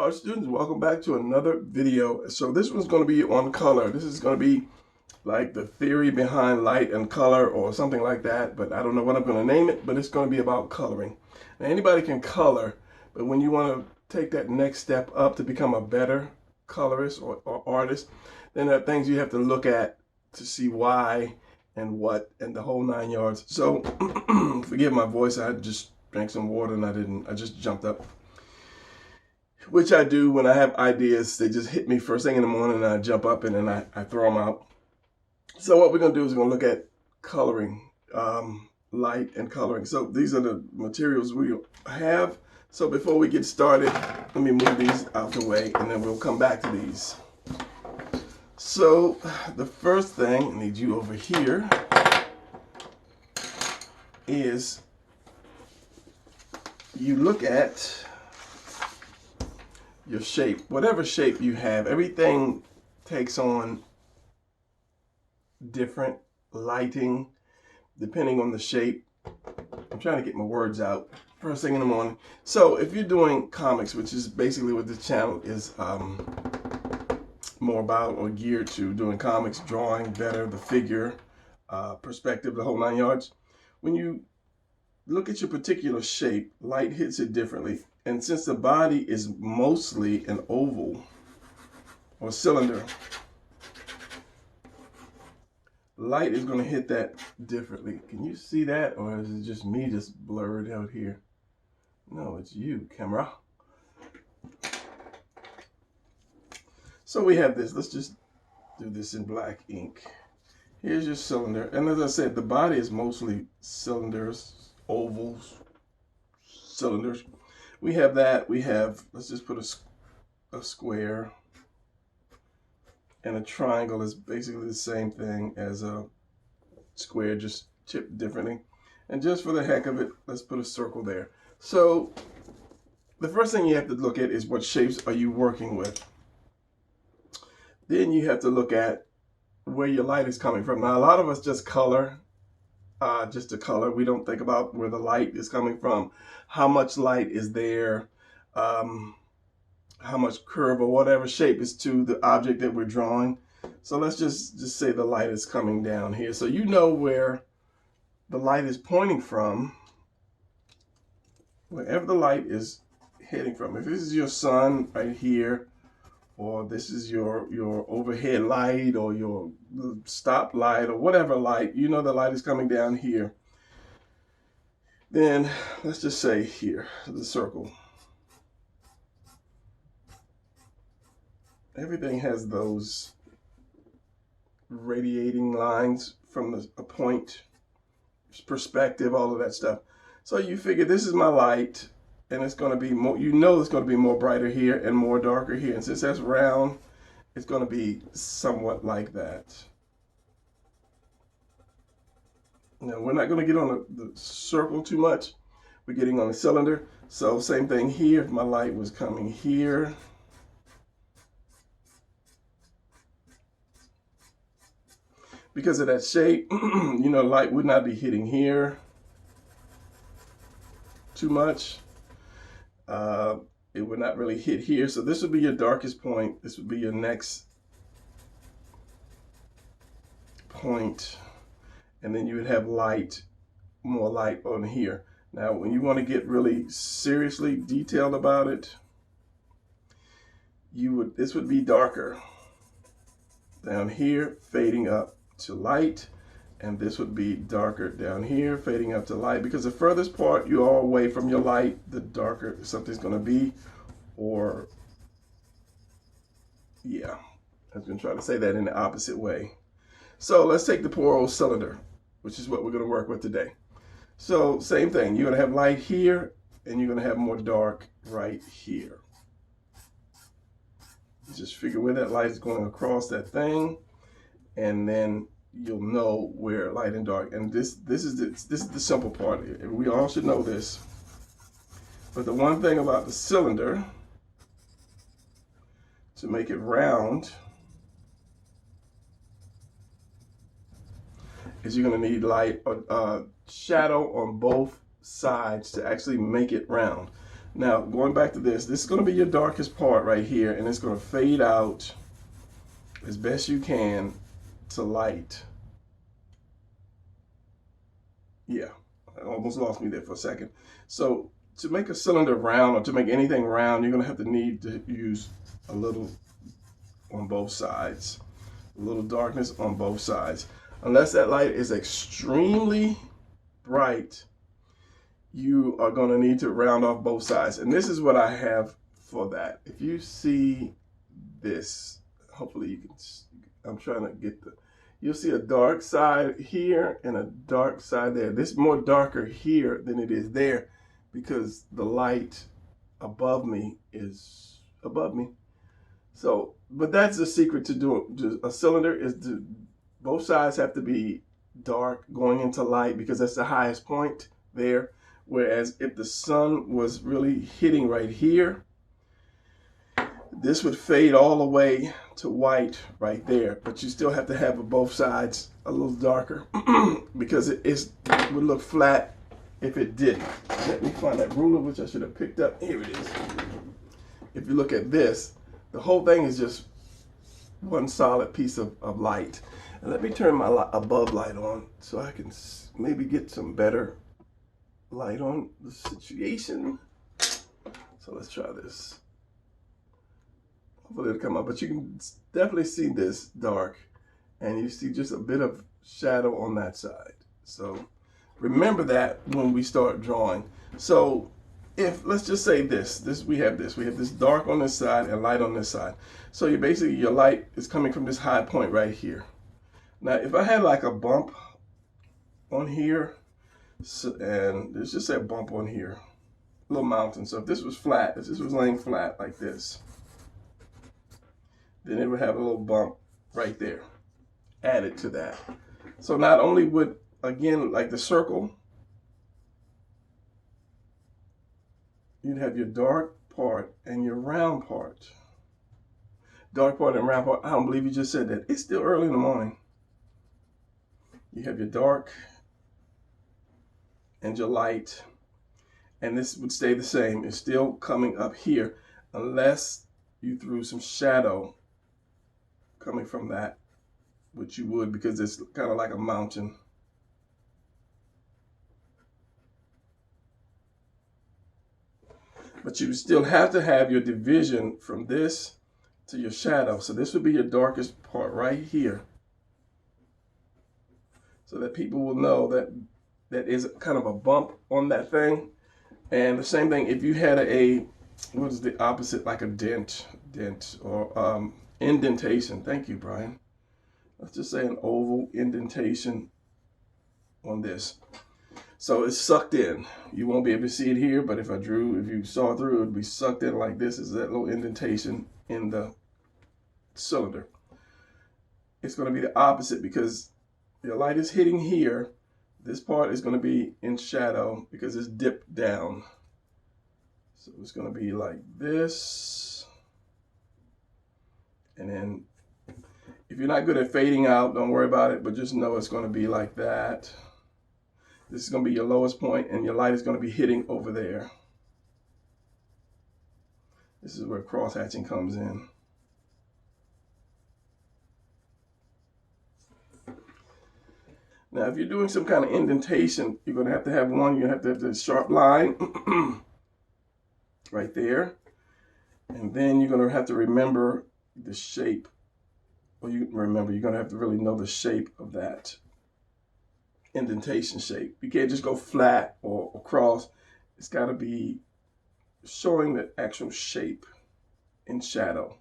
Our students, welcome back to another video. So this one's going to be on color. This is going to be like the theory behind light and color or something like that, but I don't know what I'm going to name it, but it's going to be about coloring. Now, anybody can color, but when you want to take that next step up to become a better colorist or artist, then there are things you have to look at to see why and what and the whole 9 yards. So forgive my voice, I just drank some water and I just jumped up. Which I do when I have ideas. They just hit me first thing in the morning and I jump up and then I throw them out. So what we're going to do is we're going to look at coloring, light and coloring. So these are the materials we have. So before we get started, let me move these out the way and then we'll come back to these. So the first thing, I need you over here, is you look at your shape, whatever shape you have. Everything takes on different lighting depending on the shape. I'm trying to get my words out first thing in the morning. So if you're doing comics, which is basically what this channel is more about or geared to, doing comics, drawing better, the figure, perspective, the whole 9 yards. When you look at your particular shape, light hits it differently. And since the body is mostly an oval or cylinder, light is going to hit that differently. Can you see that? Or is it just me just blurred out here? No, it's you, camera. So we have this. Let's just do this in black ink. Here's your cylinder. And as I said, the body is mostly cylinders, ovals, cylinders. We have that. We have, let's just put a square. And a triangle is basically the same thing as a square, just chipped differently. And just for the heck of it, let's put a circle there. So the first thing you have to look at is what shapes are you working with. Then you have to look at where your light is coming from. Now, a lot of us just color, just to color. We don't think about where the light is coming from, how much light is there, how much curve or whatever shape is to the object that we're drawing. So let's just say the light is coming down here. So you know where the light is pointing from, wherever the light is heading from. If this is your sun right here, or this is your overhead light or your stop light or whatever light, you know the light is coming down here. Then let's just say here, the circle. Everything has those radiating lines from a point, perspective, all of that stuff. So you figure this is my light, and it's going to be more, you know it's going to be more brighter here and more darker here. And since that's round, it's going to be somewhat like that. Now, we're not going to get on the circle too much. We're getting on the cylinder. So same thing here. If my light was coming here, because of that shape, you know, light would not be hitting here too much. It would not really hit here. So this would be your darkest point. This would be your next point. And then you would have light, more light on here. Now, when you want to get really seriously detailed about it, this would be darker down here, fading up to light, and this would be darker down here, fading up to light, because the furthest part you are away from your light, the darker something's going to be. Or yeah, I was going to try to say that in the opposite way. So let's take the poor old cylinder, which is what we're going to work with today. So same thing, you're going to have light here and you're going to have more dark right here. Just figure where that light is going across that thing, and then you'll know where light and dark. And this is the simple part. We all should know this. But the one thing about the cylinder, to make it round, is you're going to need light or shadow on both sides to actually make it round. Now, going back to this is going to be your darkest part right here, and it's going to fade out as best you can to light. Yeah, I almost lost me there for a second. So to make a cylinder round, or to make anything round, you're going to have to need to use a little on both sides, a little darkness on both sides. Unless that light is extremely bright, you are going to need to round off both sides. And this is what I have for that. If you see this, hopefully you can, I'm trying to get the, you'll see a dark side here and a dark side there. This is more darker here than it is there because the light above me is above me. So, but that's the secret to doing a cylinder, is to, both sides have to be dark going into light, because that's the highest point there. Whereas if the sun was really hitting right here, this would fade all the way to white right there. But you still have to have both sides a little darker because it would look flat if it didn't. Let me find that ruler, which I should have picked up. Here it is. If you look at this, the whole thing is just one solid piece of light. And let me turn my above light on so I can maybe get some better light on the situation. So let's try this. Hopefully it'll come up, but you can definitely see this dark, and you see just a bit of shadow on that side. So remember that when we start drawing. So if, let's just say we have this dark on this side and light on this side. So you basically, your light is coming from this high point right here. Now, if I had like a bump on here, and let's just say a bump on here, a little mountain. So if this was flat, if this was laying flat like this, then it would have a little bump right there added to that. So not only would, again, like the circle, you'd have your dark part and your round part. Dark part and round part. I don't believe you just said that. It's still early in the morning. You have your dark and your light, and this would stay the same. It's still coming up here unless you threw some shadow coming from that, which you would, because it's kind of like a mountain. But you still have to have your division from this to your shadow. So this would be your darkest part right here, so that people will know that that is kind of a bump on that thing. And the same thing if you had what is the opposite, like a dent or indentation. Thank you, Brian. Let's just say an oval indentation on this. So it's sucked in. You won't be able to see it here, but if you saw through, it would be sucked in like this. Is that little indentation in the cylinder. It's going to be the opposite, because your light is hitting here. This part is going to be in shadow because it's dipped down. So it's going to be like this. And then if you're not good at fading out, don't worry about it, but just know it's going to be like that. This is going to be your lowest point, and your light is going to be hitting over there. This is where cross hatching comes in. Now, if you're doing some kind of indentation, you're going to have one. You have to have the sharp line right there. And then you're going to have to remember the shape. Well, you're going to have to really know the shape of that indentation shape. You can't just go flat or across. It's got to be showing the actual shape in shadow.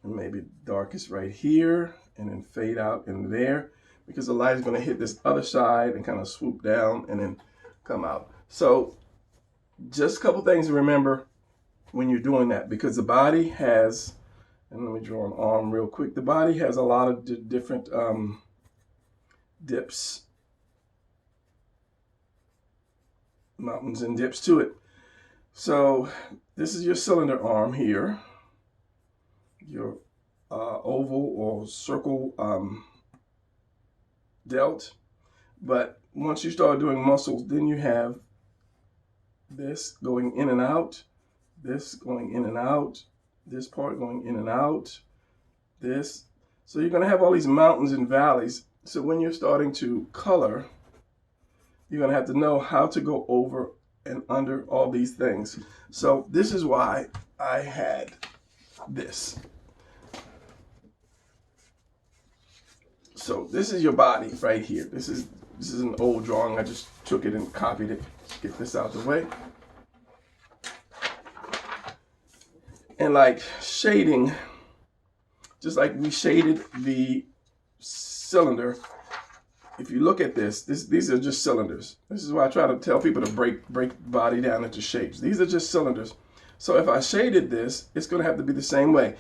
And maybe darkest right here, and then fade out in there, because the light is going to hit this other side and kind of swoop down and then come out. So just a couple things to remember when you're doing that, because the body has, and let me draw an arm real quick. The body has a lot of different dips, mountains and dips to it. So this is your cylinder arm here, your oval or circle delt. But once you start doing muscles, then you have this going in and out, this going in and out, this part going in and out, this. So you're going to have all these mountains and valleys. So when you're starting to color, you're going to have to know how to go over and under all these things. So this is why I had this. So this is your body right here. This is an old drawing. I just took it and copied it. Get this out of the way. And like shading, just like we shaded the cylinder, if you look at this, these are just cylinders. This is why I try to tell people to break body down into shapes. These are just cylinders. So if I shaded this, it's going to have to be the same way.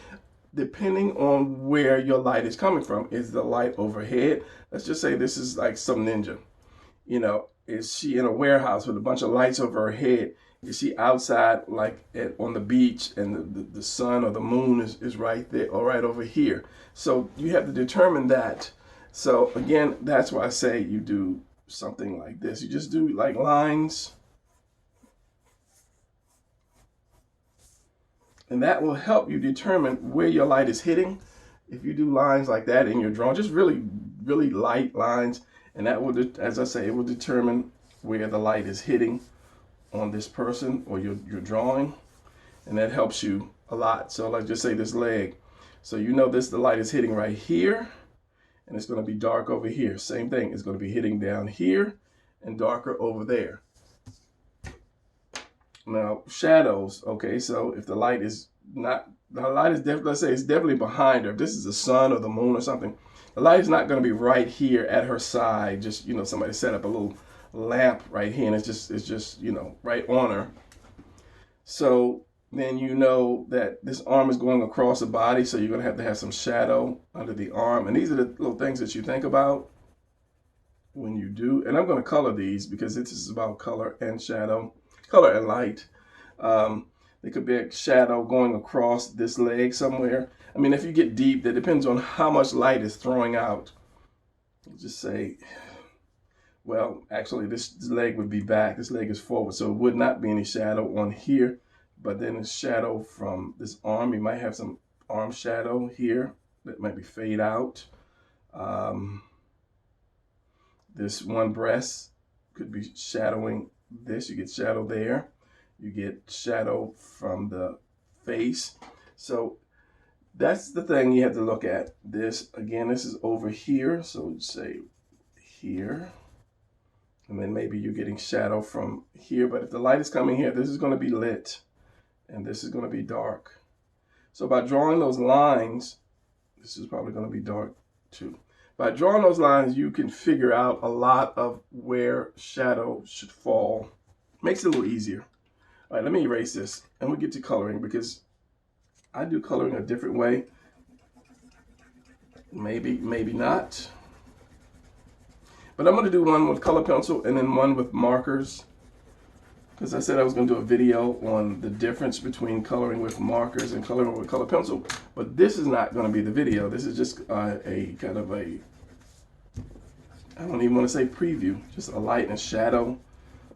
Depending on where your light is coming from. Is the light overhead? Let's just say this is like some ninja. You know, is she in a warehouse with a bunch of lights over her head? Is she outside like on the beach and the sun or the moon is right there or right over here? So you have to determine that. So again, that's why I say you do something like this. You just do like lines. And that will help you determine where your light is hitting. If you do lines like that in your drawing, just really, really light lines. And that will, as I say, it will determine where the light is hitting on this person or your drawing. And that helps you a lot. So like just say this leg. So you know the light is hitting right here. And it's going to be dark over here. Same thing. It's going to be hitting down here and darker over there. Now, shadows, okay, so if the light is not, the light is definitely, let's say it's definitely behind her. If this is the sun or the moon or something, the light is not going to be right here at her side. Just, you know, somebody set up a little lamp right here and it's just, you know, right on her. So then you know that this arm is going across the body, so you're going to have some shadow under the arm. And these are the little things that you think about when you do. And I'm going to color these because this is about color and shadow. Color and light. There could be a shadow going across this leg somewhere. I mean, if you get deep, that depends on how much light is throwing out. Just say, well, actually, this leg would be back. This leg is forward, so it would not be any shadow on here. But then a shadow from this arm. You might have some arm shadow here that might be fade out. This one breast could be shadowing this. You get shadow there. You get shadow from the face. So that's the thing you have to look at. This, again, this is over here. So say here. And then maybe you're getting shadow from here. But if the light is coming here, this is going to be lit. And this is going to be dark. So by drawing those lines, this is probably going to be dark too. By drawing those lines, you can figure out a lot of where shadow should fall. Makes it a little easier. All right, let me erase this and we'll get to coloring because I do coloring a different way. Maybe not. But I'm going to do one with color pencil and then one with markers. Because I said I was going to do a video on the difference between coloring with markers and coloring with color pencil. But this is not going to be the video. This is just a kind of a, I don't even want to say preview, just a light and shadow,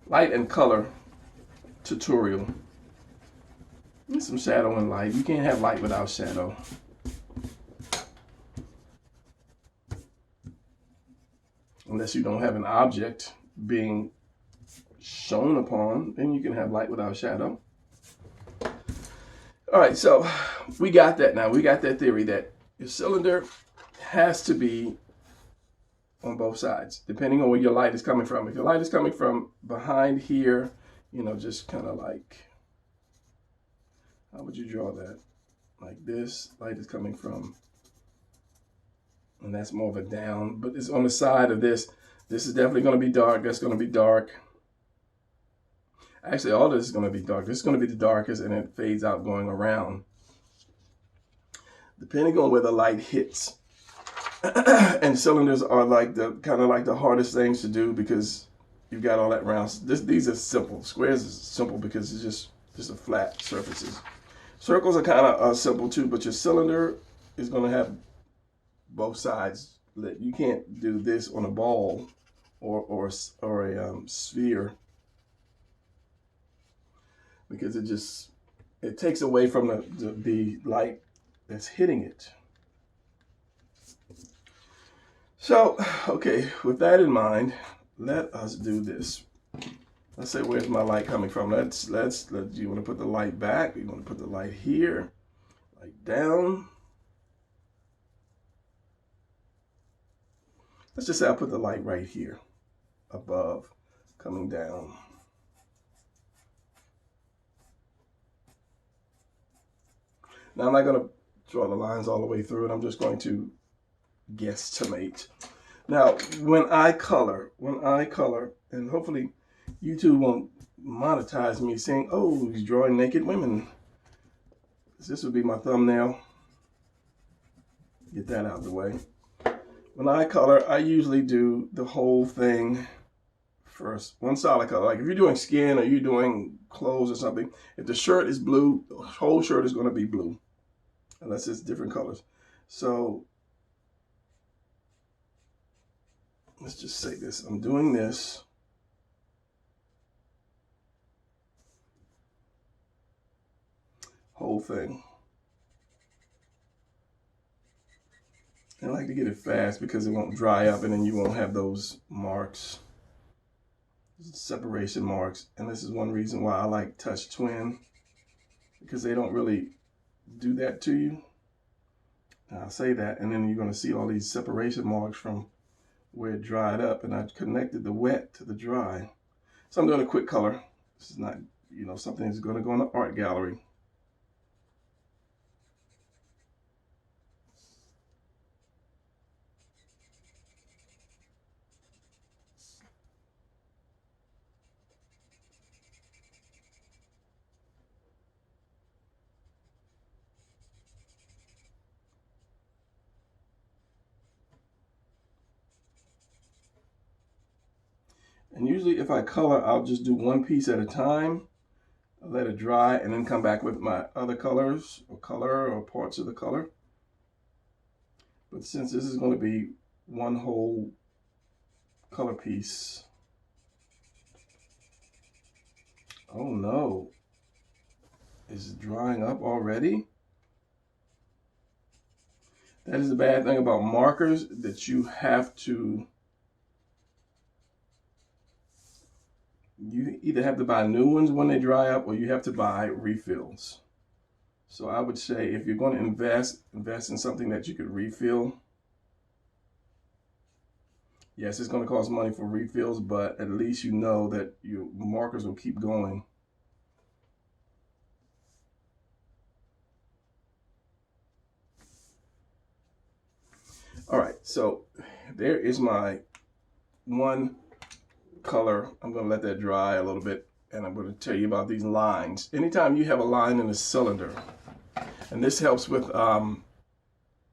light and color tutorial. And some shadow and light. You can't have light without shadow. Unless you don't have an object being shown upon, then you can have light without shadow. All right, so we got that now. We got that theory that your cylinder has to be on both sides, depending on where your light is coming from. If your light is coming from behind here, you know, just kind of like, how would you draw that? Like this, light is coming from, and that's more of a down, but it's on the side of this. This is definitely going to be dark. That's going to be dark. Actually, all this is going to be dark. This is going to be the darkest, and it fades out going around. Depending on where the light hits. And cylinders are like the kind of like the hardest things to do because you've got all that round. These are simple. Squares is simple because it's just a flat surfaces. Circles are kind of simple too, but your cylinder is going to have both sides lit. You can't do this on a ball or a sphere, because it takes away from the light that's hitting it. So, okay, with that in mind, let us do this. Let's say, where's my light coming from? You want to put the light back? You want to put the light here, light down. Let's just say I put the light right here, above, coming down. Now I'm not going to draw the lines all the way through it. I'm just going to guesstimate. Now, when I color, and hopefully YouTube won't monetize me saying, oh, he's drawing naked women. This would be my thumbnail. Get that out of the way. When I color, I usually do the whole thing first. One solid color. Like if you're doing skin or you're doing clothes or something, if the shirt is blue, the whole shirt is going to be blue. Unless it's different colors. So let's just say this. I'm doing this. Whole thing. I like to get it fast because it won't dry up and then you won't have those marks, separation marks. And this is one reason why I like Touch Twin, because they don't really do that to you. I'll say that, and then you're going to see all these separation marks from where it dried up, and I connected the wet to the dry. So I'm doing a quick color. This is not, something that's going to go in the art gallery. And usually if I color, I'll just do one piece at a time. I'll let it dry and then come back with my other colors or parts of the color. But since this is going to be one whole color piece. Oh no. Is it drying up already? That is the bad thing about markers, that you either have to buy new ones when they dry up, or you have to buy refills. So I would say if you're going to invest in something that you could refill. Yes, it's going to cost money for refills, but at least you know that your markers will keep going. All right, so there is my one color. I'm going to let that dry a little bit, and I'm going to tell you about these lines. Anytime you have a line in a cylinder, and this helps with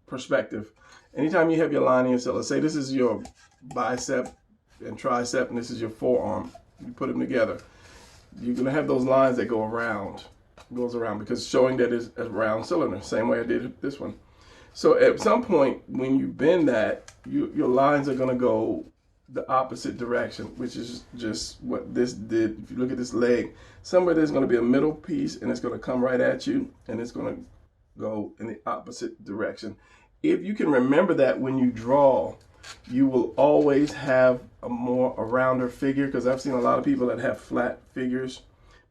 perspective. Anytime you have your line in your cylinder, say this is your bicep and tricep, and this is your forearm. You put them together. You're going to have those lines that go around, because showing that it's a round cylinder. Same way I did this one. So at some point when you bend that, your lines are going to go the opposite direction, which is just what this did. If you look at this leg, somewhere there's going to be a middle piece, and it's going to come right at you, and it's going to go in the opposite direction. If you can remember that when you draw, you will always have a rounder figure, because I've seen a lot of people that have flat figures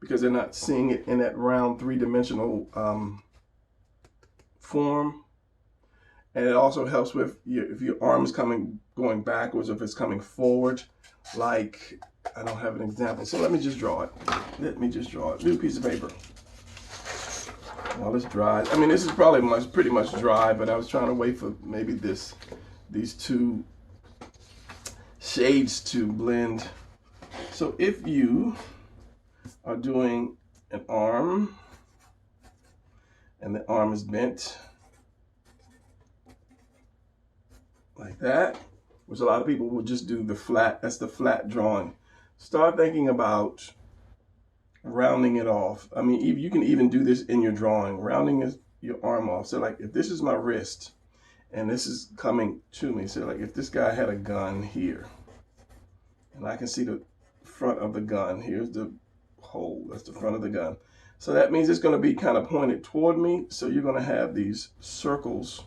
because they're not seeing it in that round three-dimensional form. And it also helps with if your arm is going backwards, or if it's coming forward. Like, I don't have an example, so let me just draw it. New piece of paper. While it's dry. I mean, this is probably pretty much dry, but I was trying to wait for maybe these two shades to blend. So if you are doing an arm, and the arm is bent like that, which a lot of people will just do the flat. That's the flat drawing. Start thinking about rounding it off. I mean, you can even do this in your drawing, rounding your arm off. So like if this is my wrist and this is coming to me, so like if this guy had a gun here, and I can see the front of the gun. Here's the hole, that's the front of the gun. So that means it's going to be kind of pointed toward me. So you're going to have these circles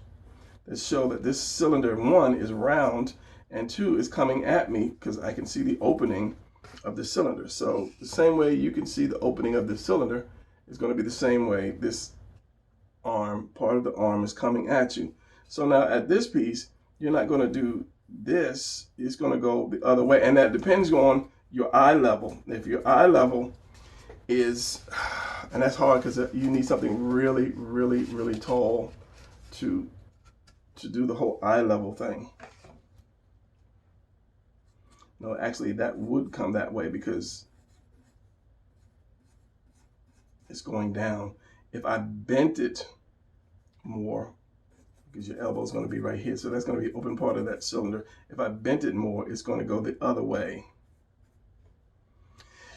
that show that this cylinder, 1, is round, and 2 is coming at me because I can see the opening of the cylinder. So the same way you can see the opening of the cylinder is going to be the same way this arm, part of the arm, is coming at you. So now at this piece, you're not going to do this. It's going to go the other way, and that depends on your eye level. If your eye level is, and that's hard because you need something really, really, really tall to do the whole eye level thing. No, actually that would come that way because it's going down. If I bent it more, because your elbow is going to be right here, so that's going to be open part of that cylinder. If I bent it more, it's going to go the other way.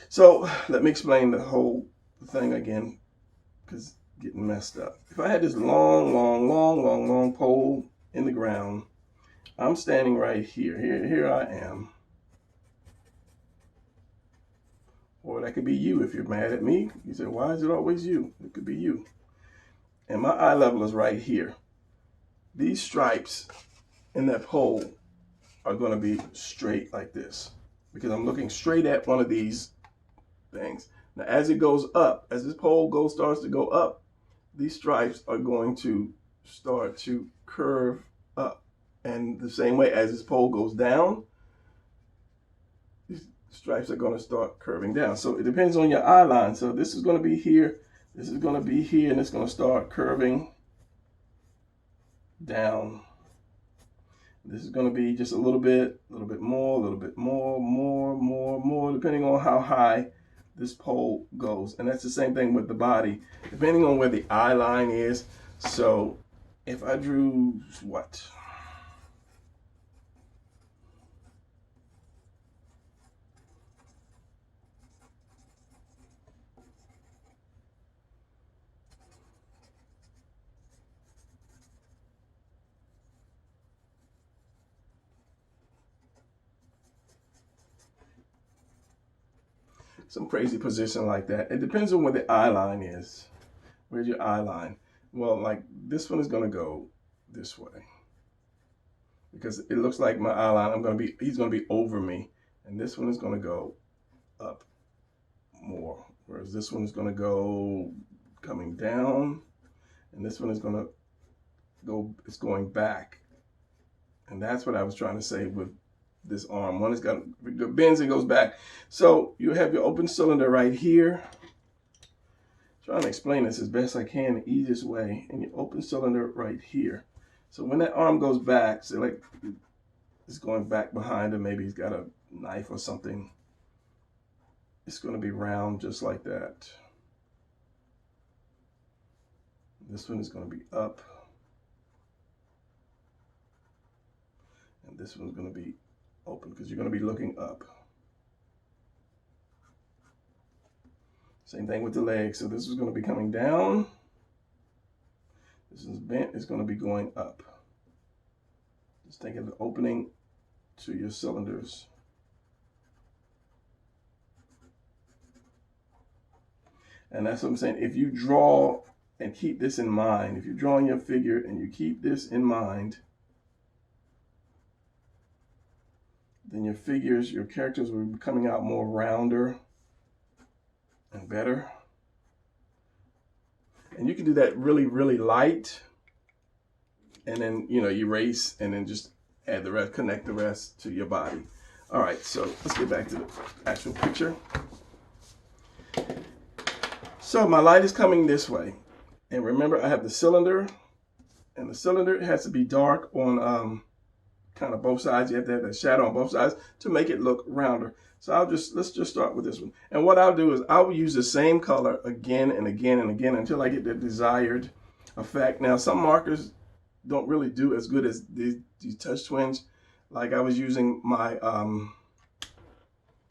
So let me explain the whole thing again, because it's getting messed up. If I had this long pole in the ground, I'm standing right here. Here I am. Or that could be you if you're mad at me. You say, why is it always you? It could be you. And my eye level is right here. These stripes in that pole are going to be straight like this because I'm looking straight at one of these things. Now, as it goes up, as this pole starts to go up, these stripes are going to start to curve up. And the same way as this pole goes down, these stripes are going to start curving down. So it depends on your eye line. So this is going to be here, this is going to be here, and it's going to start curving down. This is going to be just a little bit more, depending on how high this pole goes. And that's the same thing with the body, depending on where the eye line is. So if I drew what? Some crazy position like that. It depends on where the eye line is. Where's your eye line? Well, like this one is going to go this way because it looks like my eye line, he's going to be over me. And this one is going to go up more. Whereas this one is going to go coming down. And this one is going to go, it's going back. And that's what I was trying to say with this arm. One has got bends and goes back. So you have your open cylinder right here. Trying to explain this as best I can the easiest way. And your open cylinder right here. So when that arm goes back, say like it's going back behind him, maybe he's got a knife or something. It's going to be round just like that. This one is going to be up. And this one's going to be open because you're going to be looking up. Same thing with the legs. So this is going to be coming down. This is bent. It's going to be going up. Just think of the opening to your cylinders. And that's what I'm saying. If you draw and keep this in mind, if you're drawing your figure and you keep this in mind, then your figures, your characters will be coming out more rounder and better. And you can do that really, really light. And then, you erase and then just add the rest, connect the rest to your body. All right, so let's get back to the actual picture. So my light is coming this way. And remember, I have the cylinder. And the cylinder has to be dark on kind of both sides. You have to have that shadow on both sides to make it look rounder. So let's just start with this one. And what I'll do is I will use the same color again and again and again until I get the desired effect. Now, some markers don't really do as good as these touch twins. Like I was using my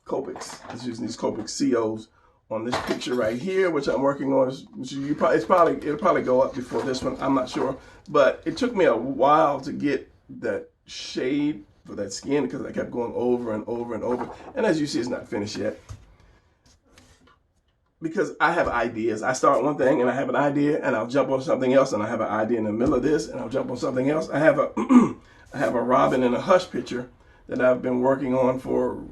Copics. I was using these Copic COs on this picture right here, which I'm working on. It'll probably go up before this one. I'm not sure, but it took me a while to get that shade for that skin because I kept going over and over and over. And as you see, it's not finished yet. Because I have ideas. I start one thing and I have an idea and I'll jump on something else and I have an idea in the middle of this and I'll jump on something else. I have a I have a Robin and a Hush picture that I've been working on for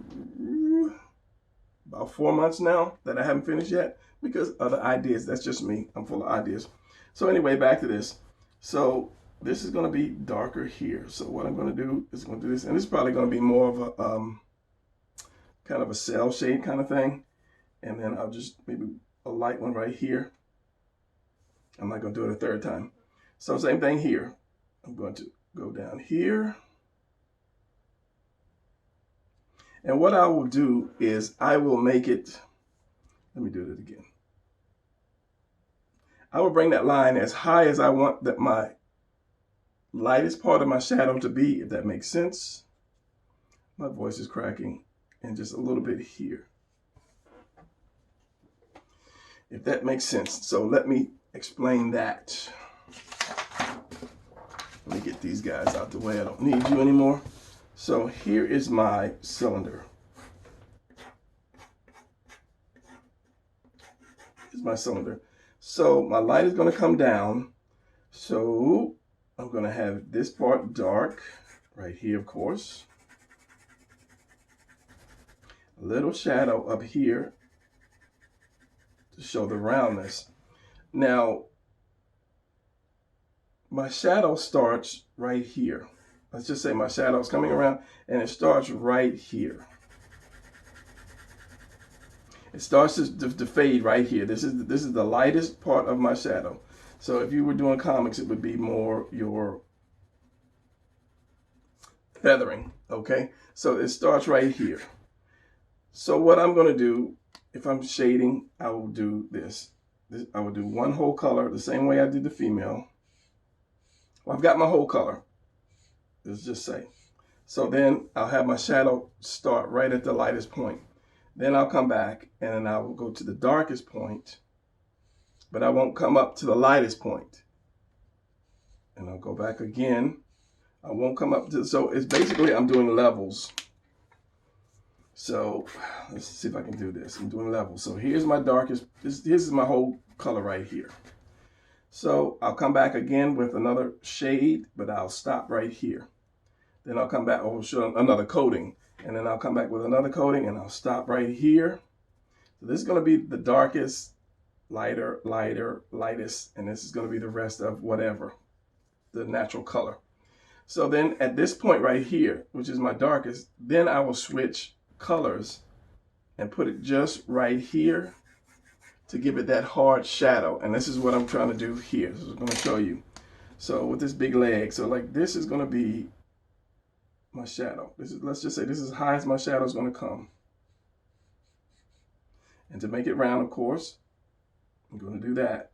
about 4 months now that I haven't finished yet because other ideas. That's just me. I'm full of ideas. So anyway, back to this. So this is going to be darker here. So what I'm going to do is going to do this, and this is probably going to be more of a kind of a cell shade kind of thing. And then I'll just maybe a light one right here. I'm not going to do it a third time. So same thing here. I'm going to go down here. And what I will do is I will make it, let me do it again. I will bring that line as high as I want that my lightest part of my shadow to be, if that makes sense. My voice is cracking, and just a little bit here, if that makes sense. So let me explain that. Let me get these guys out the way. I don't need you anymore. So here is my cylinder. Here's my cylinder. So my light is going to come down. So I'm going to have this part dark right here, of course. A little shadow up here to show the roundness. Now, my shadow starts right here. Let's just say my shadow is coming around and it starts right here. It starts to fade right here. This is the lightest part of my shadow. So if you were doing comics, it would be more your feathering, okay? So it starts right here. So what I'm going to do, if I'm shading, I will do this. I will do one whole color the same way I did the female. Well, I've got my whole color. Let's just say. So then I'll have my shadow start right at the lightest point. Then I'll come back and then I will go to the darkest point, but I won't come up to the lightest point. And I'll go back again. I won't come up to, so it's basically I'm doing levels. So let's see if I can do this. I'm doing levels. So here's my darkest, this is my whole color right here. So I'll come back again with another shade, but I'll stop right here. Then I'll come back, oh, show another coating. And then I'll come back with another coating and I'll stop right here. So this is going to be the darkest, lighter, lighter, lightest, and this is going to be the rest of whatever, the natural color. So then at this point right here, which is my darkest, then I will switch colors and put it just right here to give it that hard shadow. And this is what I'm trying to do here. This is what I'm going to show you. So with this big leg, so like this is going to be my shadow. This is, let's just say this is as high as my shadow is going to come. And to make it round, of course, I'm going to do that.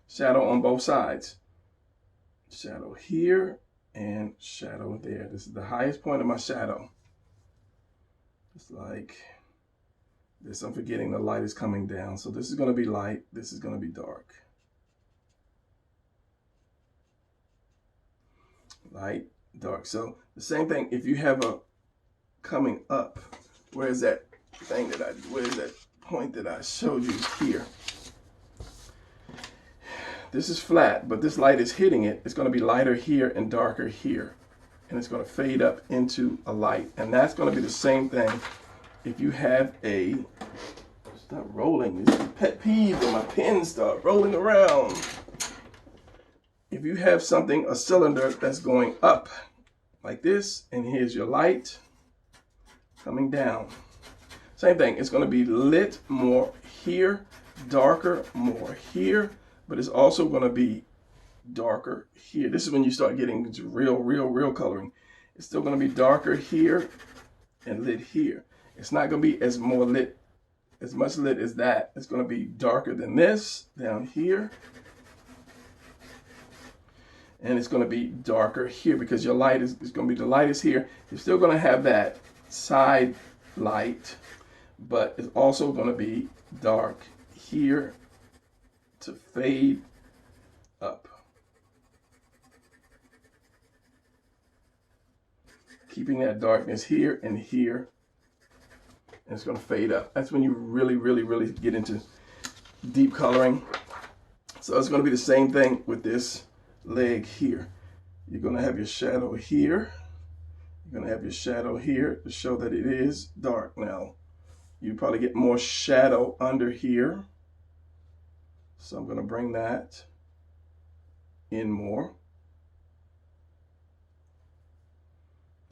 Shadow on both sides. Shadow here and shadow there. This is the highest point of my shadow. It's like this. I'm forgetting the light is coming down. So this is going to be light. This is going to be dark. Light, dark. So the same thing, if you have a coming up, where's that thing that where's that point that I showed you here? This is flat, but this light is hitting it. It's going to be lighter here and darker here. And it's going to fade up into a light. And that's going to be the same thing if you have a, stop rolling, this is a pet peeve when my pins start rolling around. If you have something, a cylinder that's going up like this, and here's your light coming down. Same thing, it's going to be lit more here, darker more here, but it's also going to be darker here. This is when you start getting real coloring. It's still going to be darker here and lit here. It's not going to be as much lit as that. It's going to be darker than this down here. And it's going to be darker here because your light is going to be the lightest here. You're still going to have that side light, but it's also going to be dark here to fade up. keeping that darkness here and here. And it's going to fade up. That's when you really, really, really get into deep coloring. So it's going to be the same thing with this leg here. You're going to have your shadow here. You're going to have your shadow here to show that it is dark now. You probably get more shadow under here. So I'm going to bring that in more.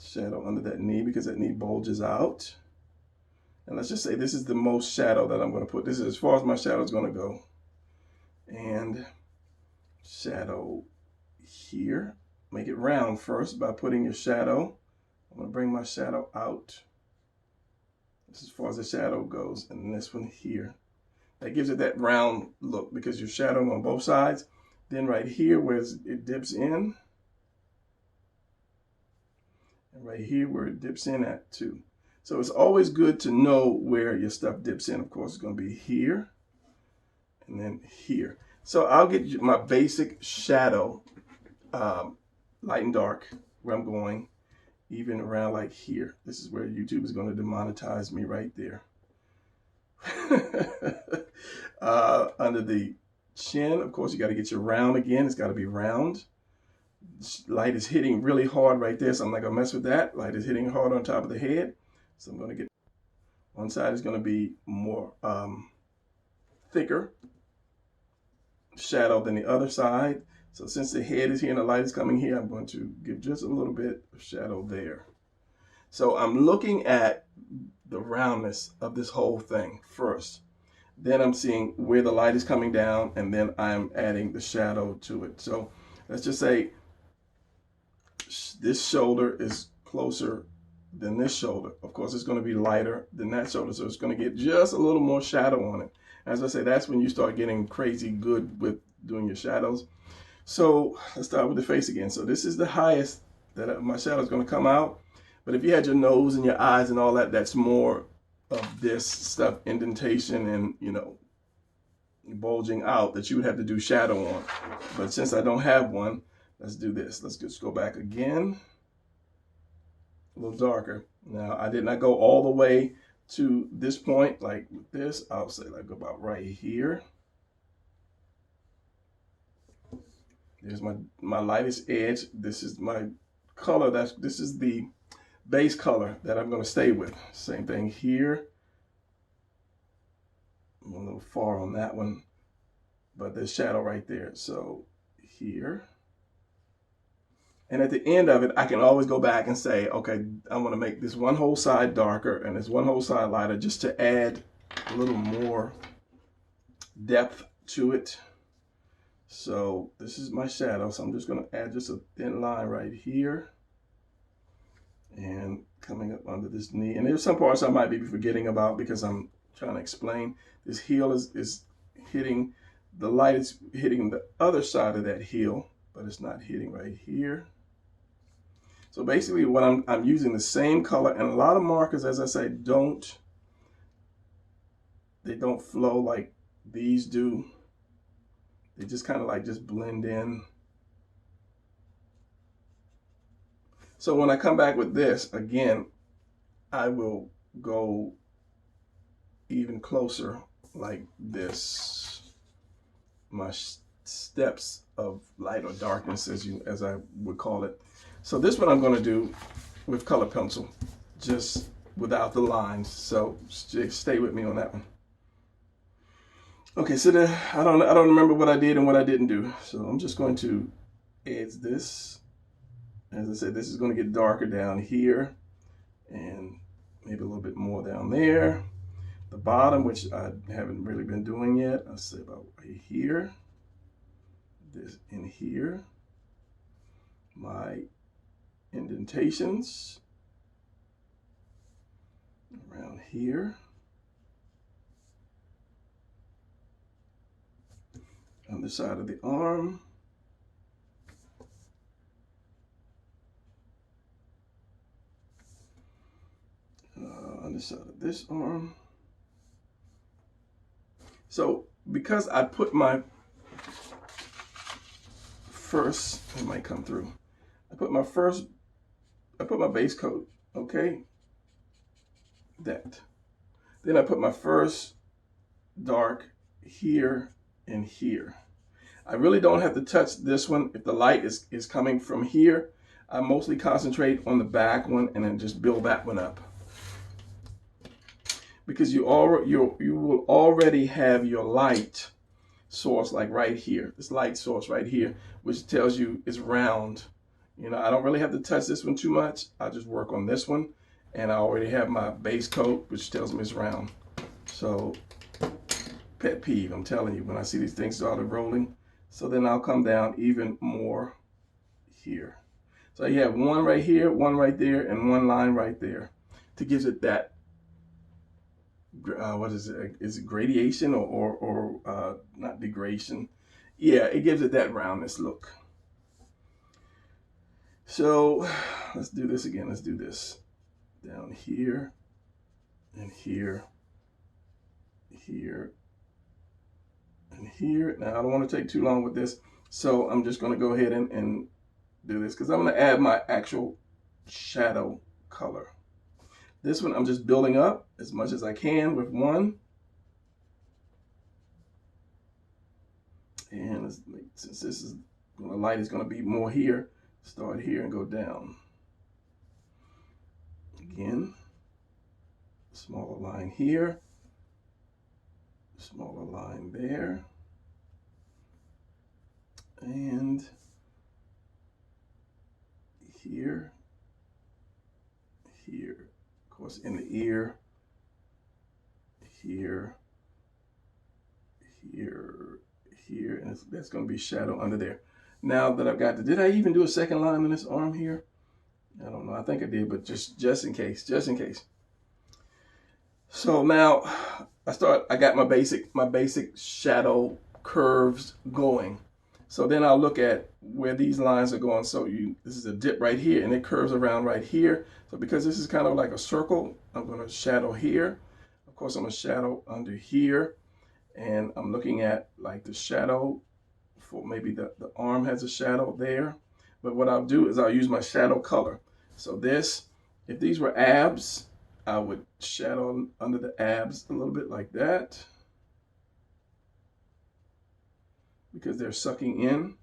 Shadow under that knee because that knee bulges out. And let's just say this is the most shadow that I'm going to put. This is as far as my shadow is going to go. And shadow here. Make it round first by putting your shadow. I'm going to bring my shadow out. This is as far as the shadow goes. And this one here. That gives it that round look because you're shadowing on both sides. Then right here where it dips in. And right here where it dips in at too. So it's always good to know where your stuff dips in. Of course, it's going to be here and then here. So I'll get my basic shadow, light and dark, where I'm going, even around like here. This is where YouTube is going to demonetize me right there. Under the chin, of course, you got to get your round again. It's got to be round. Light is hitting really hard right there, so I'm not going to mess with that. Light is hitting hard on top of the head. So I'm going to get, one side is going to be more thicker shadow than the other side. So since the head is here and the light is coming here, I'm going to give just a little bit of shadow there. So I'm looking at the roundness of this whole thing first. Then I'm seeing where the light is coming down, and then I'm adding the shadow to it. So let's just say this shoulder is closer than this shoulder. Of course, it's going to be lighter than that shoulder, so it's going to get just a little more shadow on it. As I say, that's when you start getting crazy good with doing your shadows. So let's start with the face again. So this is the highest that my shadow is going to come out. But if you had your nose and your eyes and all that, that's more of this stuff, indentation and, you know, bulging out that you would have to do shadow on. But since I don't have one, let's do this. Let's just go back again. A little darker. Now, I did not go all the way to this point. Like with this, I'll say like about right here. There's my lightest edge. This is my color. This is the base color that I'm going to stay with. Same thing here. I'm a little far on that one, but there's shadow right there. So here. And at the end of it, I can always go back and say, okay, I'm going to make this one whole side darker and this one whole side lighter just to add a little more depth to it. So this is my shadow. So I'm just going to add just a thin line right here and coming up under this knee. And there's some parts I might be forgetting about because I'm trying to explain. This heel is hitting, the light is hitting the other side of that heel, but it's not hitting right here. So basically what I'm using the same color, and a lot of markers, as I say, they don't flow like these do. They just kind of like just blend in. So when I come back with this, again, I will go even closer like this. My steps of light or darkness, as I would call it. So this one I'm going to do with color pencil, just without the lines. So stay with me on that one. Okay, so I don't remember what I did and what I didn't do. So I'm just going to add this. As I said, this is going to get darker down here and maybe a little bit more down there. The bottom, which I haven't really been doing yet, I'll say about right here. This in here. My indentations around here. On the side of the arm. On the side of this arm. So because I put my first, it might come through. I put my first I put my base coat, okay, that. Then I put my first dark here and here. I really don't have to touch this one. If the light is coming from here, I mostly concentrate on the back one and then just build that one up. Because you will already have your light source like right here, this light source right here, which tells you it's round. You know, I don't really have to touch this one too much. I just work on this one, and I already have my base coat, which tells me it's round. So, pet peeve, I'm telling you, when I see these things started rolling. So then I'll come down even more here. So you have one right here, one right there, and one line right there to give it that, what is it? Is it gradation or not degradation? Yeah, it gives it that roundness look. So let's do this again. Let's do this down here and here, here, and here. Now I don't want to take too long with this, so I'm just going to go ahead and do this because I'm going to add my actual shadow color. This one I'm just building up as much as I can with one. And let's make, since this is the light is going to be more here, start here and go down. Again, smaller line here, smaller line there, and here, here. Of course, in the ear, here, here, here, and that's going to be shadow under there. Now that I've got the, did I even do a second line on this arm here? I don't know. I think I did, but just in case, just in case. So now I got my basic shadow curves going. So then I'll look at where these lines are going. So this is a dip right here, and it curves around right here. So because this is kind of like a circle, I'm going to shadow here. Of course, I'm going to shadow under here. And I'm looking at like the shadow for maybe the arm has a shadow there. But what I'll do is I'll use my shadow color. So this, if these were abs, I would shadow under the abs a little bit like that, because they're sucking in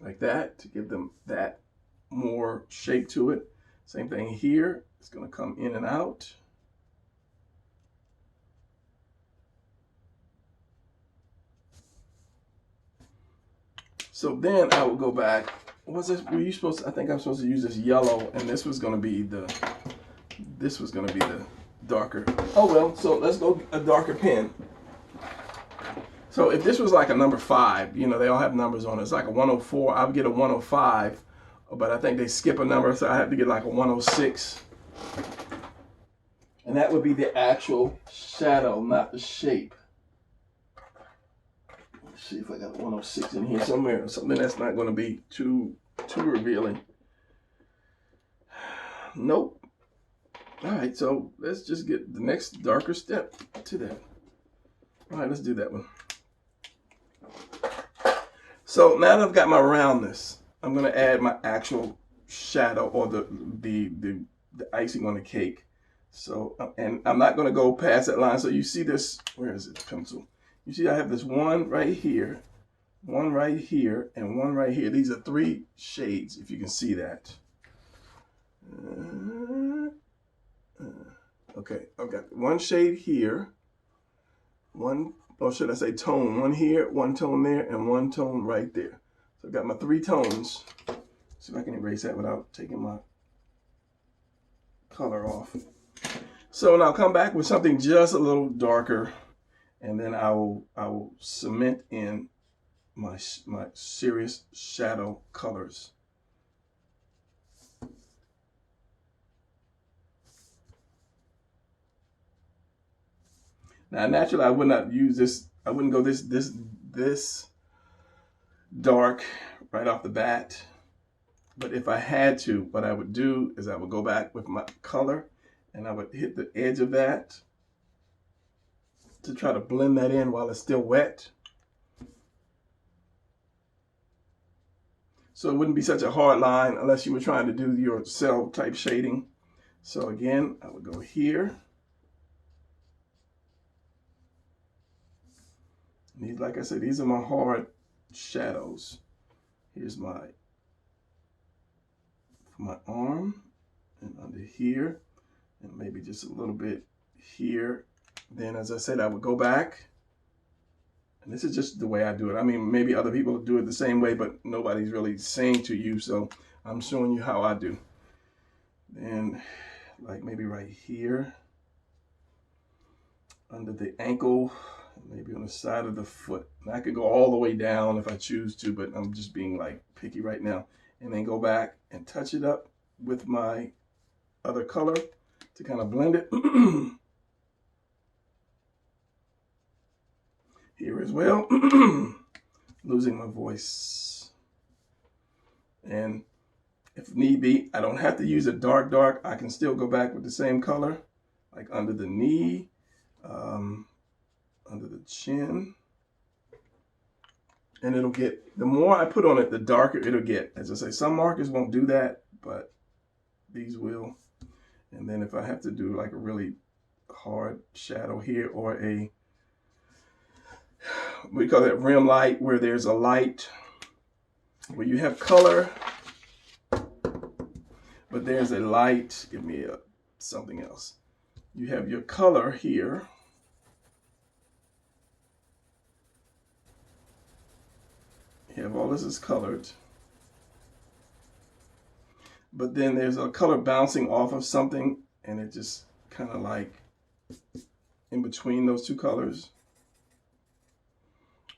like that to give them that more shape to it. Same thing here. It's going to come in and out. So then I will go back. Was this, were you supposed to, I think I'm supposed to use this yellow, and this was going to be the darker. Oh well, so let's go a darker pen. So if this was like a number 5, you know, they all have numbers on it. It's like a 104. I would get a 105, but I think they skip a number, so I have to get like a 106. And that would be the actual shadow, not the shape. Let's see if I got a 106 in here somewhere. Something that's not going to be too revealing. Nope. All right, so let's just get the next darker step to that. All right, let's do that one. So now that I've got my roundness, I'm going to add my actual shadow, or the icing on the cake. So, and I'm not going to go past that line. So you see this, where is it, pencil? You see I have this one right here, one right here, and one right here. These are 3 shades, if you can see that. Okay, I've got one shade here, one, or should I say tone, one here, one tone there, and one tone right there. So I've got my 3 tones. See if I can erase that without taking my color off. So now I'll come back with something just a little darker, and then I will cement in my serious shadow colors. Now, naturally, I would not use this. I wouldn't go this dark right off the bat. But if I had to, what I would do is I would go back with my color, and I would hit the edge of that to try to blend that in while it's still wet. So it wouldn't be such a hard line unless you were trying to do your cell type shading. So again, I would go here. And these, like I said, these are my hard shadows. Here's my arm and under here, and maybe just a little bit here. Then, as I said, I would go back. And this is just the way I do it. I mean, maybe other people do it the same way, but nobody's really saying to you. So I'm showing you how I do. Then, like maybe right here, under the ankle, maybe on the side of the foot. And I could go all the way down if I choose to, but I'm just being like picky right now. And then go back and touch it up with my other color to kind of blend it. Here as well. Losing my voice. And if need be, I don't have to use a dark. I can still go back with the same color, like under the knee, under the chin. And it'll get, the more I put on it, the darker it'll get. As I say, some markers won't do that, but these will. And then if I have to do like a really hard shadow here, or a, we call it rim light, where there's a light where you have color, but there's a light. Give me something else. You have your color here. You have all this is colored. But then there's a color bouncing off of something, and it just kind of like in between those two colors.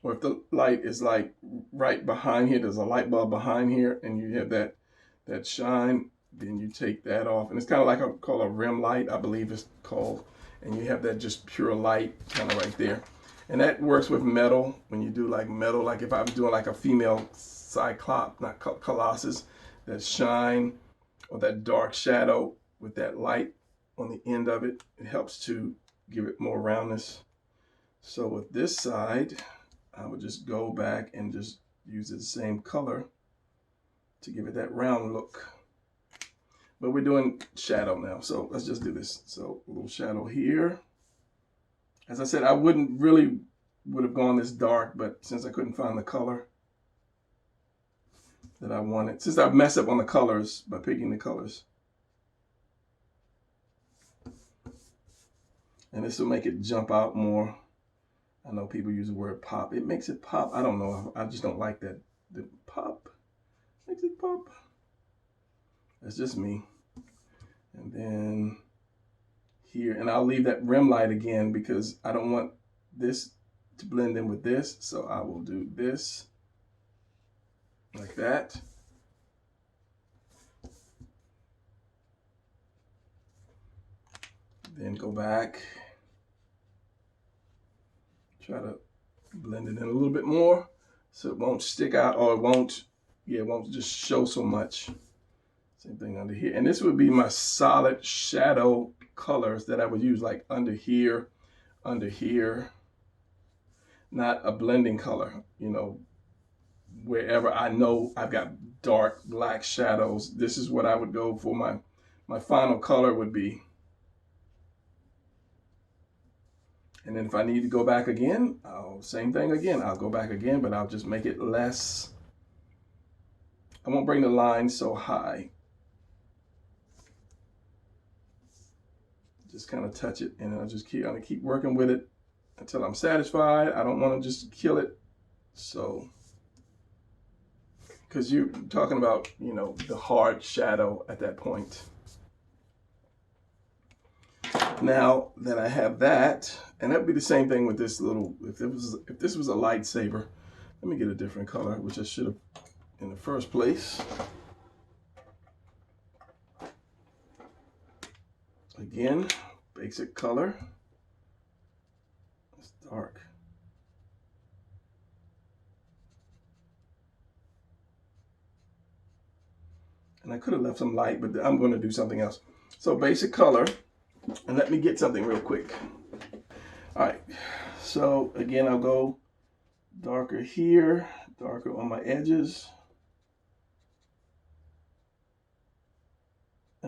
Or if the light is like right behind here, there's a light bulb behind here, and you have that shine, then you take that off. And it's kind of like called a rim light, I believe it's called. And you have that just pure light kind of right there. And that works with metal. When you do like metal, like if I'm doing like a female cyclops, not colossus, that shine or that dark shadow with that light on the end of it, it helps to give it more roundness. So with this side, I would just go back and just use the same color to give it that round look. But we're doing shadow now, so let's just do this. So a little shadow here. As I said, I would have gone this dark, but since I couldn't find the color that I wanted, since I've messed up on the colors by picking the colors. And this will make it jump out more. I know people use the word pop. It makes it pop. I don't know. I just don't like that. The pop makes it pop. That's just me. And then here, and I'll leave that rim light again because I don't want this to blend in with this. So I will do this like that. Then go back. Try to blend it in a little bit more so it won't stick out, or it won't just show so much. Same thing under here. And this would be my solid shadow colors that I would use, like under here, not a blending color, you know, wherever I know I've got dark black shadows. This is what I would go for. My final color would be. And then if I need to go back again, same thing again. I'll go back again, but I'll just make it less. I won't bring the line so high. Just kind of touch it, and I'll just keep working with it until I'm satisfied. I don't want to just kill it. So, because you're talking about, you know, the hard shadow at that point. Now that I have that, and that would be the same thing with this little, if this was a lightsaber, let me get a different color, which I should have in the first place. Again, basic color. It's dark. And I could have left some light, but I'm going to do something else. So basic color. And let me get something real quick. All right, so again, I'll go darker here, darker on my edges.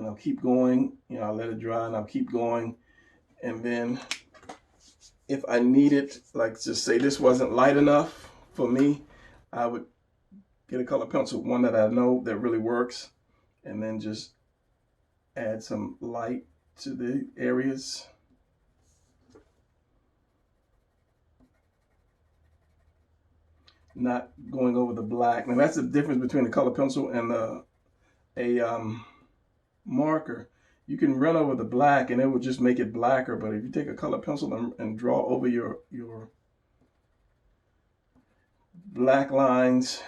and I'll keep going. You know, I'll let it dry and I'll keep going. And then if I need it, like just say this wasn't light enough for me, I would get a color pencil, one that I know that really works, and then just add some light to the areas. Not going over the black. Now that's the difference between a color pencil and a marker. You can run over the black and it will just make it blacker, but if you take a color pencil and draw over your black lines,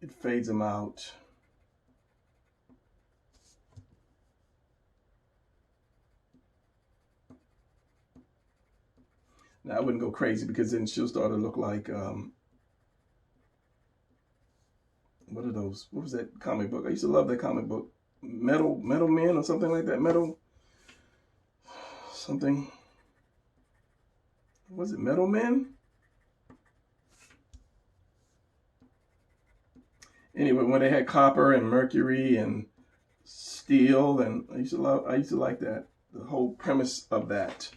it fades them out. Now I wouldn't go crazy because then she'll start to look like what are those? What was that comic book? I used to love that comic book. Metal Men or something like that. Metal something. Was it Metal Men? Anyway, when they had copper and mercury and steel, and I used to like that. The whole premise of that.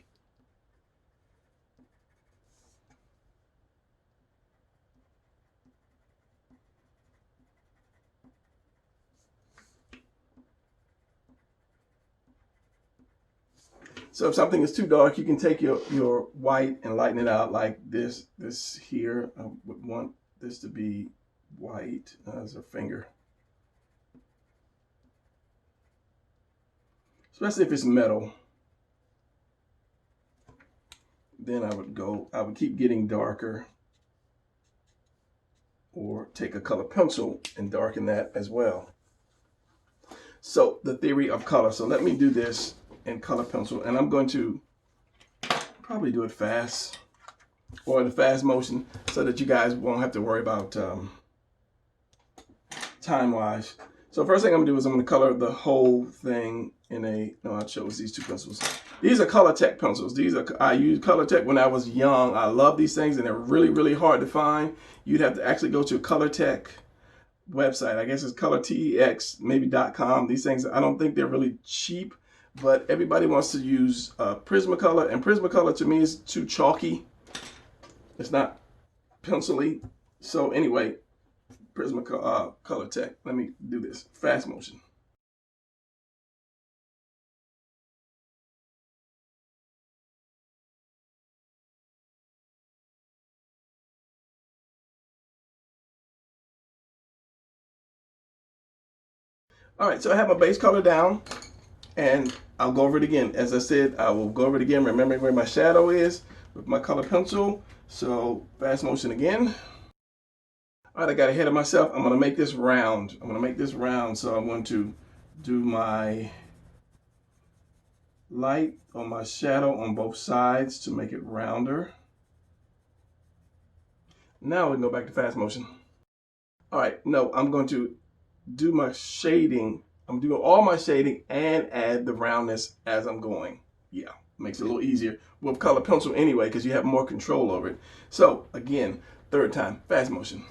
So if something is too dark, you can take your white and lighten it out like this. This here, I would want this to be white as a finger. Especially if it's metal. Then I would keep getting darker, or take a color pencil and darken that as well. So the theory of color. So let me do this in color pencil, and I'm going to probably do it fast, or in a fast motion, so that you guys won't have to worry about time wise. So first thing I'm gonna do is I'm gonna color the whole thing in a, no, I chose these two pencils. These are Colortech pencils. I used Colortech when I was young. I love these things, and they're really, really hard to find. You'd have to actually go to a Colortech website. I guess it's colortex, maybe .com. These things, I don't think they're really cheap, but everybody wants to use Prismacolor, and Prismacolor to me is too chalky. It's not pencil-y. So anyway, Colortech. Let me do this fast motion. All right, so I have my base color down, and I'll go over it again. As I said, I will go over it again, remembering where my shadow is with my color pencil. So fast motion again. All right, I got ahead of myself. I'm gonna make this round. So I'm going to do my light on my shadow on both sides to make it rounder. Now we can go back to fast motion. All right, no, I'm going to do my shading. I'm doing all my shading and add the roundness as I'm going. Yeah, makes it a little easier with color pencil anyway, because you have more control over it. So again, third time, fast motion.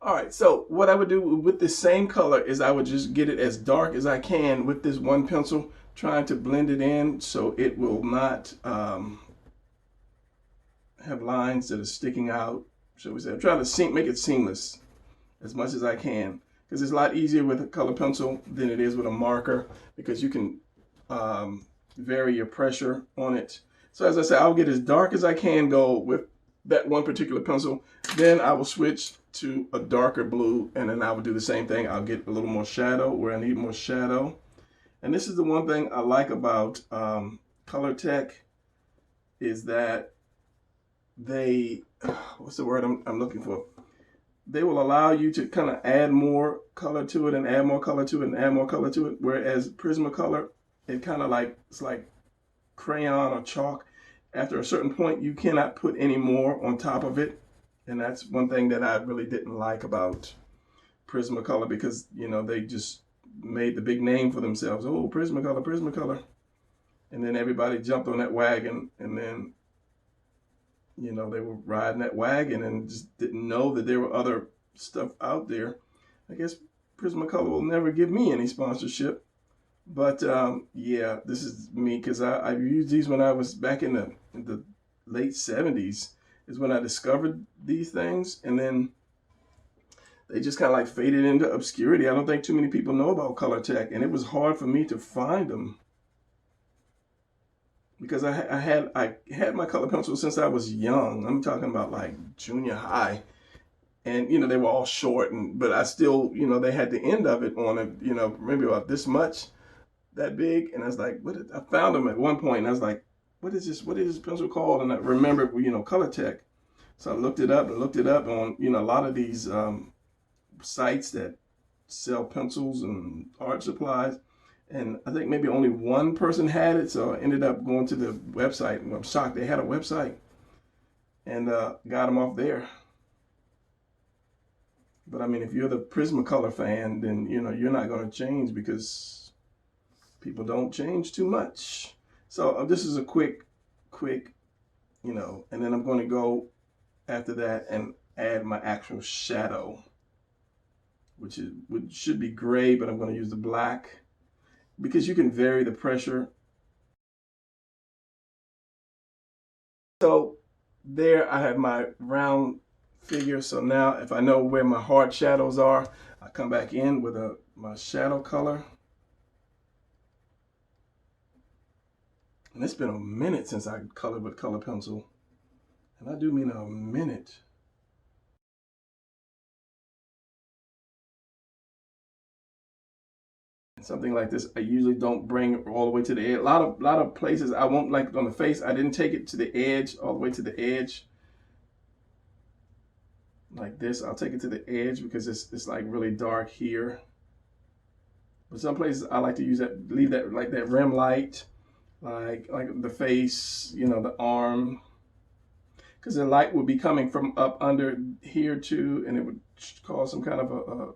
All right, so what I would do with the same color is I would just get it as dark as I can with this one pencil, trying to blend it in so it will not have lines that are sticking out. Shall we say? I'm trying to make it seamless as much as I can, because it's a lot easier with a color pencil than it is with a marker, because you can vary your pressure on it. So as I said, I'll get as dark as I can go with that one particular pencil. Then I will switch to a darker blue, and then I will do the same thing. I'll get a little more shadow where I need more shadow. And this is the one thing I like about Colortech, is that they, what's the word I'm looking for? They will allow you to kind of add more color to it and add more color to it and add more color to it. Whereas Prismacolor, it kind of like, it's like crayon or chalk. After a certain point, you cannot put any more on top of it. And that's one thing that I really didn't like about Prismacolor, because, you know, they just made the big name for themselves. Oh, Prismacolor, Prismacolor. And then everybody jumped on that wagon, and then, you know, they were riding that wagon and just didn't know that there were other stuff out there. I guess Prismacolor will never give me any sponsorship. But yeah, this is me, because I used these when I was back in the late 70s is when I discovered these things. And then they just kind of like faded into obscurity. I don't think too many people know about color tech, and it was hard for me to find them, because I had my color pencils since I was young. I'm talking about like junior high, and you know, they were all short, but I still, you know, they had the end of it on it, you know, maybe about this much, that big. And I was like, I found them at one point, and I was like, what is this pencil called? And I remembered, you know, color tech. So I looked it up on, you know, a lot of these sites that sell pencils and art supplies. And I think maybe only one person had it, so I ended up going to the website, and I'm shocked they had a website, and got them off there. But I mean, if you're the Prismacolor fan, then you know you're not going to change, because people don't change too much. So this is a quick, you know, and then I'm going to go after that and add my actual shadow, which should be gray, but I'm going to use the black, because you can vary the pressure. So there I have my round figure. So now if I know where my hard shadows are, I come back in with my shadow color. And it's been a minute since I colored with color pencil. And I do mean a minute. Something like this, I usually don't bring it all the way to the edge. A lot of places I won't, like on the face, I didn't take it to the edge, all the way to the edge. Like this, I'll take it to the edge because it's like really dark here. But some places I like to use that, leave that like that rim light, like the face, you know, the arm, because the light would be coming from up under here too, and it would cause some kind of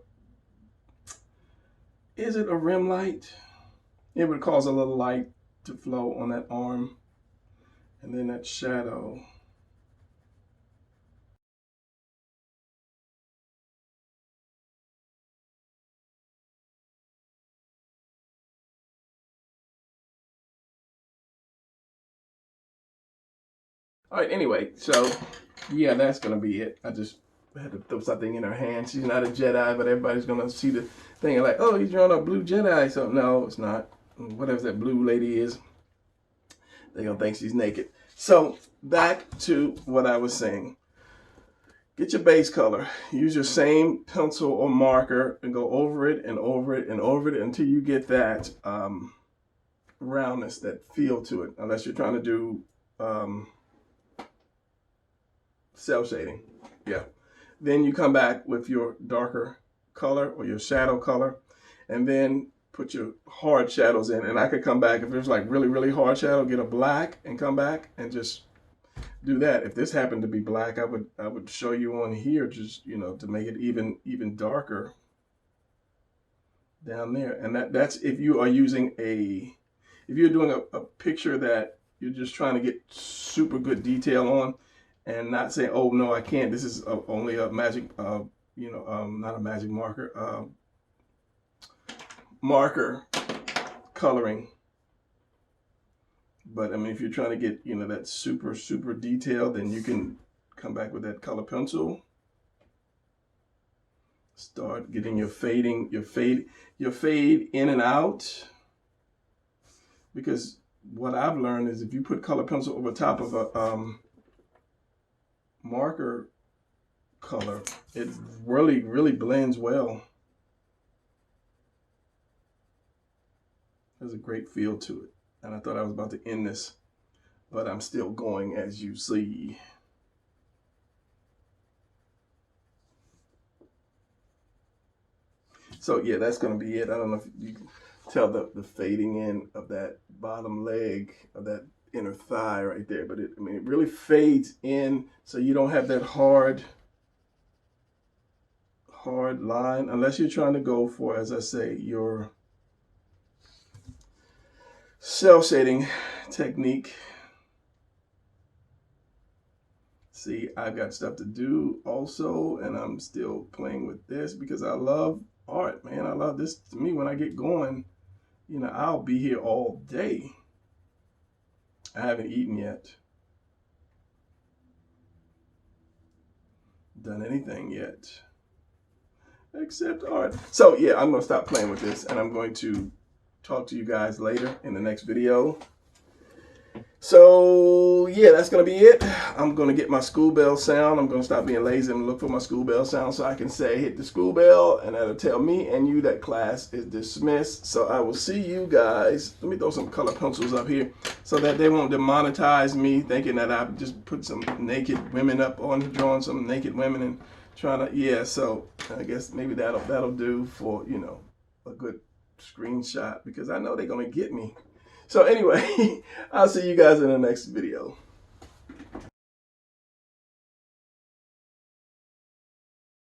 is it a rim light? It would cause a little light to flow on that arm, and then that shadow. All right, anyway, so yeah, that's gonna be it. I just had to throw something in her hand. She's not a Jedi, but everybody's gonna see the thing and like, oh, he's drawing a blue Jedi. So no, it's not. Whatever that blue lady is, they're gonna think she's naked. So back to what I was saying. Get your base color. Use your same pencil or marker and go over it and over it and over it until you get that roundness, that feel to it. Unless you're trying to do cell shading. Yeah. Then you come back with your darker color or your shadow color, and then put your hard shadows in. And I could come back, if there's like really, really hard shadow, get a black and come back and just do that. If this happened to be black, I would show you on here, just, you know, to make it even darker down there. And that's if you are using if you're doing a picture that you're just trying to get super good detail on, and not saying, oh no, I can't, this is only a magic you know, not a magic marker, marker coloring. But I mean, if you're trying to get, you know, that super detail, then you can come back with that color pencil. Start getting your fading, your fade in and out. Because what I've learned is if you put color pencil over top of a marker color, it really blends well. There's a great feel to it. And I thought I was about to end this, but I'm still going, as you see. So yeah, that's going to be it. I don't know if you can tell the fading in of that bottom leg, of that inner thigh right there, but I mean, it really fades in, so you don't have that hard hard line, unless you're trying to go for, as I say, your cell shading technique. See, I've got stuff to do also, and I'm still playing with this because I love art, man. I love this. To me, when I get going, you know, I'll be here all day. I haven't eaten yet. Done anything yet. Except art. So yeah, I'm going to stop playing with this, and I'm going to talk to you guys later in the next video. So yeah, that's going to be it. I'm going to get my school bell sound. I'm going to stop being lazy and look for my school bell sound so I can say hit the school bell, and that'll tell me and you that class is dismissed. So I will see you guys. Let me throw some color pencils up here so that they won't demonetize me thinking that I just put some naked women up on drawing some naked women and trying to, yeah, so I guess maybe that'll do for, you know, a good screenshot because I know they're going to get me. So anyway, I'll see you guys in the next video.